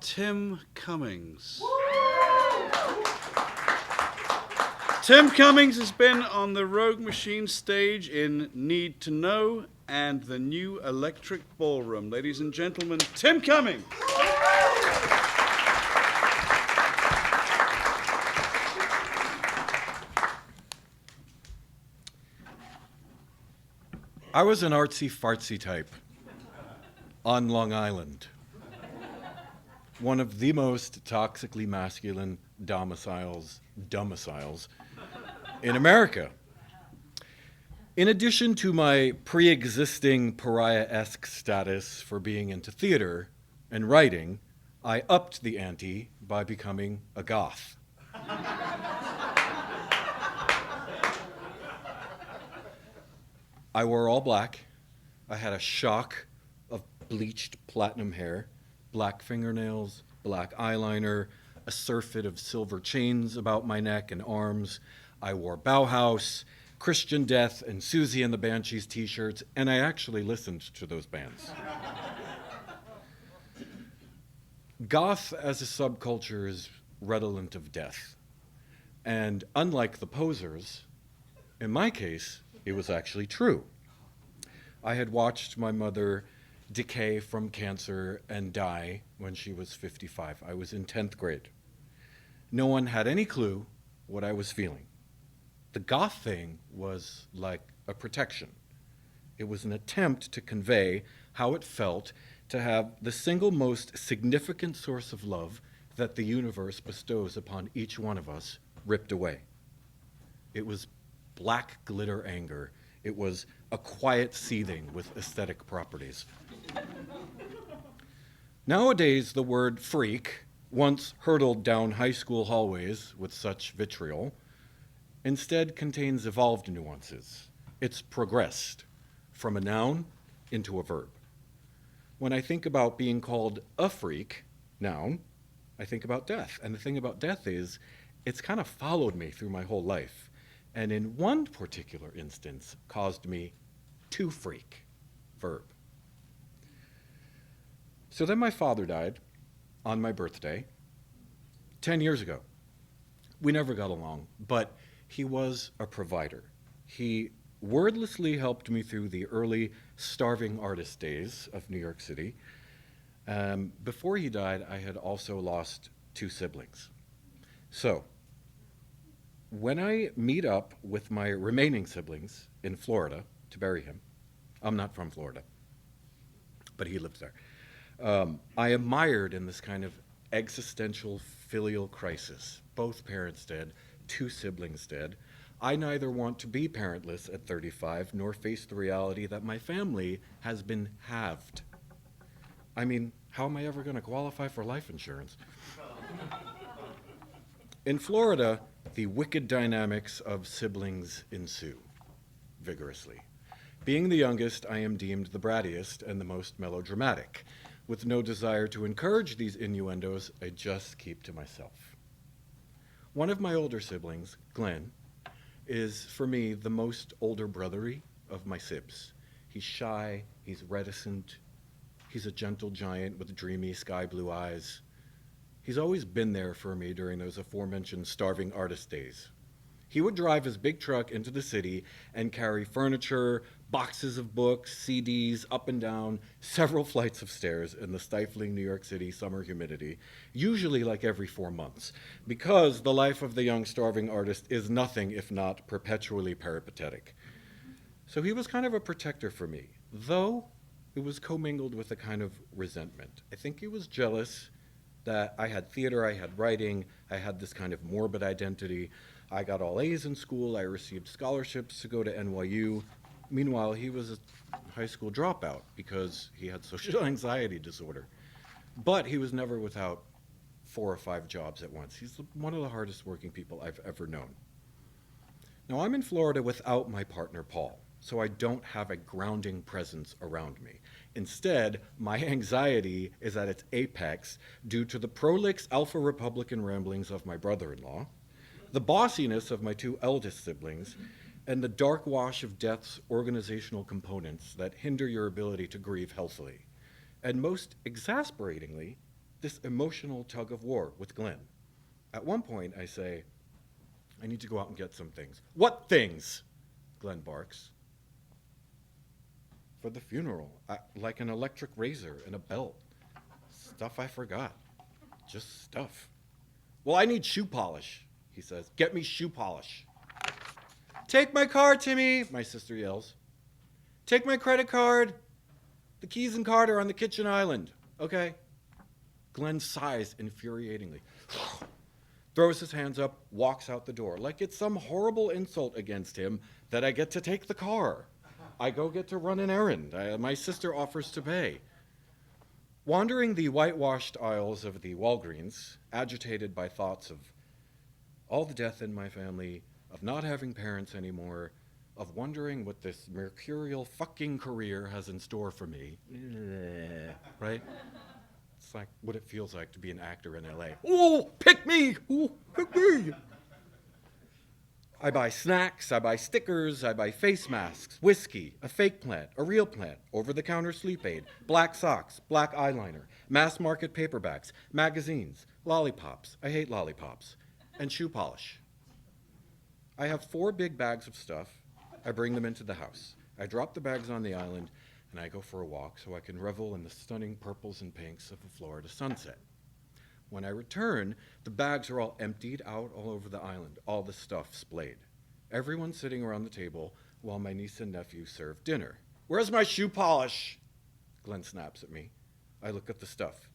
Tim Cummings. Tim Cummings has been on the Rogue Machine stage in Need to Know and the New Electric Ballroom. Ladies and gentlemen, Tim Cummings. I was an artsy-fartsy type on Long Island, one of the most toxically masculine domiciles in America. In addition to my pre-existing pariah-esque status for being into theater and writing, I upped the ante by becoming a goth. I wore all black. I had a shock of bleached platinum hair, black fingernails, black eyeliner, a surfeit of silver chains about my neck and arms. I wore Bauhaus, Christian Death, and Susie and the Banshees t-shirts, and I actually listened to those bands. Goth as a subculture is redolent of death. And unlike the posers, in my case, it was actually true. I had watched my mother decay from cancer and die when she was 55. I was in 10th grade. No one had any clue what I was feeling. The goth thing was like a protection. It was an attempt to convey how it felt to have the single most significant source of love that the universe bestows upon each one of us ripped away. It was black glitter anger. It was a quiet seething with aesthetic properties. Nowadays, the word freak, once hurtled down high school hallways with such vitriol, instead contains evolved nuances. It's progressed from a noun into a verb. When I think about being called a freak, noun, I think about death. And the thing about death is, it's kind of followed me through my whole life. And in one particular instance, caused me to freak, verb. So then my father died on my birthday 10 years ago. We never got along, but he was a provider. He wordlessly helped me through the early starving artist days of New York City. Before he died, I had also lost 2 siblings. So, when I meet up with my remaining siblings in Florida to bury him, I'm not from Florida, but he lives there. I am mired in this kind of existential filial crisis. Both parents dead, 2 siblings dead. I neither want to be parentless at 35 nor face the reality that my family has been halved. I mean, how am I ever going to qualify for life insurance? In Florida, the wicked dynamics of siblings ensue vigorously. Being the youngest, I am deemed the brattiest and the most melodramatic. With no desire to encourage these innuendos, I just keep to myself. One of my older siblings, Glenn, is, for me, the most older brothery of my sibs. He's shy, he's reticent, he's a gentle giant with dreamy sky blue eyes. He's always been there for me during those aforementioned starving artist days. He would drive his big truck into the city and carry furniture, boxes of books, CDs, up and down several flights of stairs in the stifling New York City summer humidity, usually like every 4 months, because the life of the young starving artist is nothing if not perpetually peripatetic. So he was kind of a protector for me, though it was commingled with a kind of resentment. I think he was jealous that I had theater, I had writing, I had this kind of morbid identity. I got all A's in school, I received scholarships to go to NYU. Meanwhile, he was a high school dropout because he had social anxiety disorder. But he was never without 4 or 5 jobs at once. He's one of the hardest working people I've ever known. Now, I'm in Florida without my partner, Paul, so I don't have a grounding presence around me. Instead, my anxiety is at its apex due to the prolix alpha Republican ramblings of my brother-in-law, the bossiness of my 2 eldest siblings, and the dark wash of death's organizational components that hinder your ability to grieve healthily. And most exasperatingly, this emotional tug of war with Glenn. At one point, I say, I need to go out and get some things. What things? Glenn barks. For the funeral, like an electric razor and a belt. Stuff I forgot. Just stuff. Well, I need shoe polish, he says. Get me shoe polish. Take my card, Timmy, my sister yells. Take my credit card. The keys and card are on the kitchen island. Okay. Glenn sighs infuriatingly. Throws his hands up, walks out the door, like it's some horrible insult against him that I get to take the car. I go get to run an errand. My sister offers to pay. Wandering the whitewashed aisles of the Walgreens, agitated by thoughts of all the death in my family, of not having parents anymore, of wondering what this mercurial fucking career has in store for me, right? It's like what it feels like to be an actor in L.A. Oh, pick me! Oh, pick me! I buy snacks, I buy stickers, I buy face masks, whiskey, a fake plant, a real plant, over-the-counter sleep aid, black socks, black eyeliner, mass-market paperbacks, magazines, lollipops, I hate lollipops, and shoe polish. I have 4 big bags of stuff. I bring them into the house. I drop the bags on the island, and I go for a walk so I can revel in the stunning purples and pinks of a Florida sunset. When I return, the bags are all emptied out all over the island, all the stuff splayed. Everyone's sitting around the table while my niece and nephew serve dinner. Where's my shoe polish? Glenn snaps at me. I look at the stuff.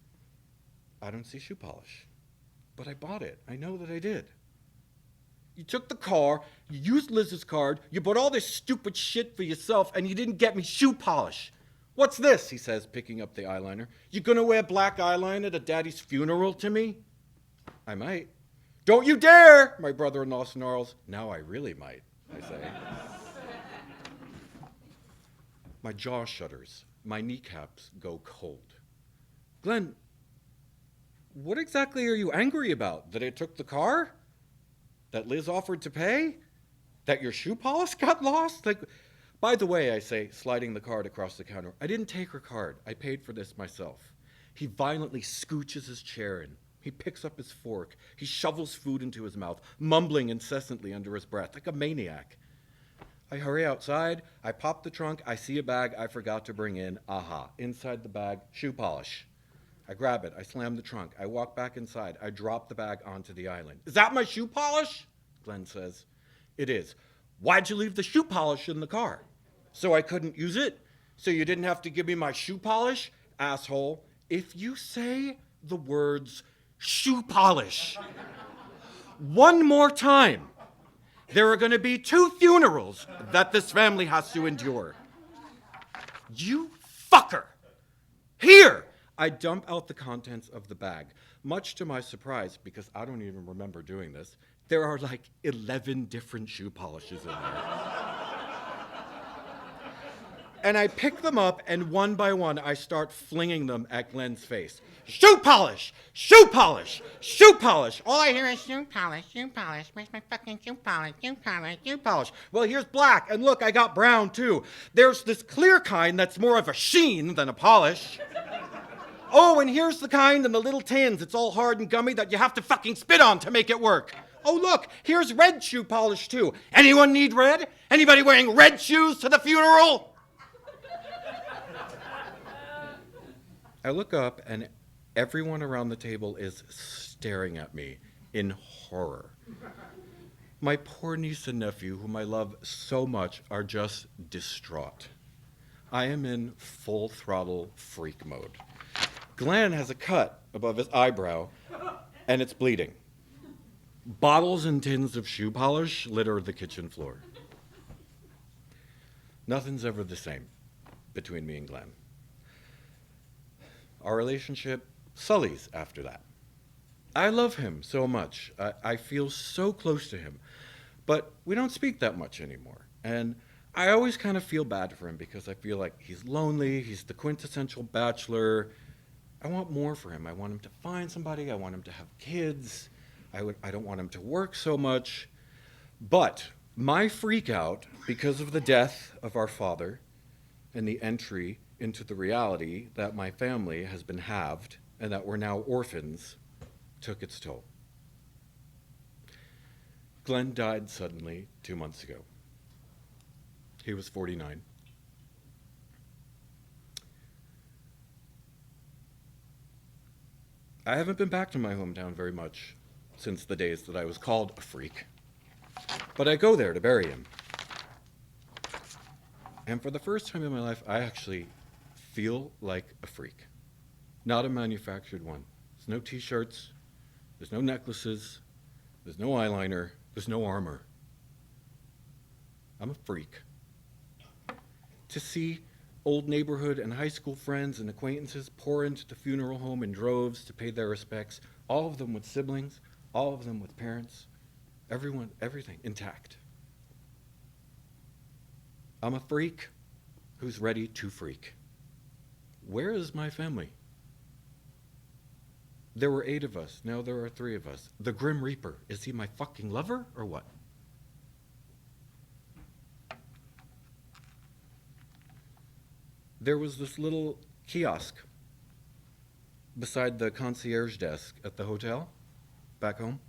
I don't see shoe polish. But I bought it. I know that I did. You took the car, you used Liz's card, you bought all this stupid shit for yourself, and you didn't get me shoe polish. What's this? He says, picking up the eyeliner. You gonna wear black eyeliner at Daddy's funeral, Timmy? I might. Don't you dare, my brother-in-law snarls. Now I really might, I say. My jaw shudders. My kneecaps go cold. Glenn, what exactly are you angry about? That I took the car? That Liz offered to pay? That your shoe polish got lost? Like, by the way, I say, sliding the card across the counter, I didn't take her card. I paid for this myself. He violently scooches his chair in. He picks up his fork. He shovels food into his mouth, mumbling incessantly under his breath, like a maniac. I hurry outside. I pop the trunk. I see a bag I forgot to bring in. Aha. Inside the bag, shoe polish. I grab it. I slam the trunk. I walk back inside. I drop the bag onto the island. Is that my shoe polish? Glenn says. It is. Why'd you leave the shoe polish in the car? So I couldn't use it? So you didn't have to give me my shoe polish? Asshole. If you say the words shoe polish one more time, there are going to be 2 funerals that this family has to endure. You fucker. Here! I dump out the contents of the bag. Much to my surprise, because I don't even remember doing this, there are like 11 different shoe polishes in there. And I pick them up, and one by one, I start flinging them at Glenn's face. Shoe polish! Shoe polish! Shoe polish! All I hear is shoe polish, shoe polish. Where's my fucking shoe polish, shoe polish, shoe polish? Well, here's black, and look, I got brown, too. There's this clear kind that's more of a sheen than a polish. Oh, and here's the kind in the little tins. It's all hard and gummy that you have to fucking spit on to make it work. Oh, look, here's red shoe polish, too. Anyone need red? Anybody wearing red shoes to the funeral? I look up, and everyone around the table is staring at me in horror. My poor niece and nephew, whom I love so much, are just distraught. I am in full throttle freak mode. Glenn has a cut above his eyebrow, and it's bleeding. Bottles and tins of shoe polish litter the kitchen floor. Nothing's ever the same between me and Glenn. Our relationship sullies after that. I love him so much. I feel so close to him, but we don't speak that much anymore. And I always kind of feel bad for him because I feel like he's lonely, he's the quintessential bachelor. I want more for him. I want him to find somebody. I want him to have kids. I don't want him to work so much. But my freak out because of the death of our father and the entry into the reality that my family has been halved and that we're now orphans took its toll. Glenn died suddenly 2 months ago. He was 49. I haven't been back to my hometown very much since the days that I was called a freak, but I go there to bury him. And for the first time in my life, I actually feel like a freak, not a manufactured one. There's no t-shirts, there's no necklaces, there's no eyeliner, there's no armor. I'm a freak. To see old neighborhood and high school friends and acquaintances pour into the funeral home in droves to pay their respects, all of them with siblings, all of them with parents, everyone, everything intact. I'm a freak who's ready to freak. Where is my family? There were 8 of us, now there are 3 of us. The Grim Reaper, is he my fucking lover or what? There was this little kiosk beside the concierge desk at the hotel back home.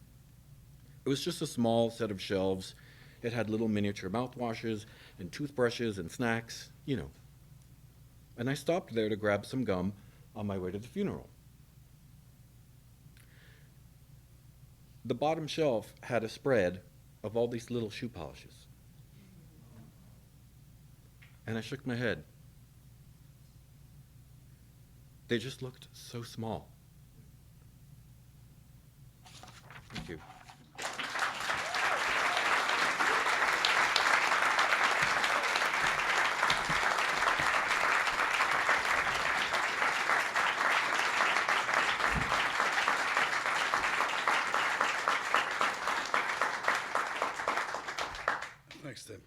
It was just a small set of shelves. It had little miniature mouthwashes and toothbrushes and snacks, you know. And I stopped there to grab some gum on my way to the funeral. The bottom shelf had a spread of all these little shoe polishes. And I shook my head. They just looked so small. Thank you. Thanks, Tim.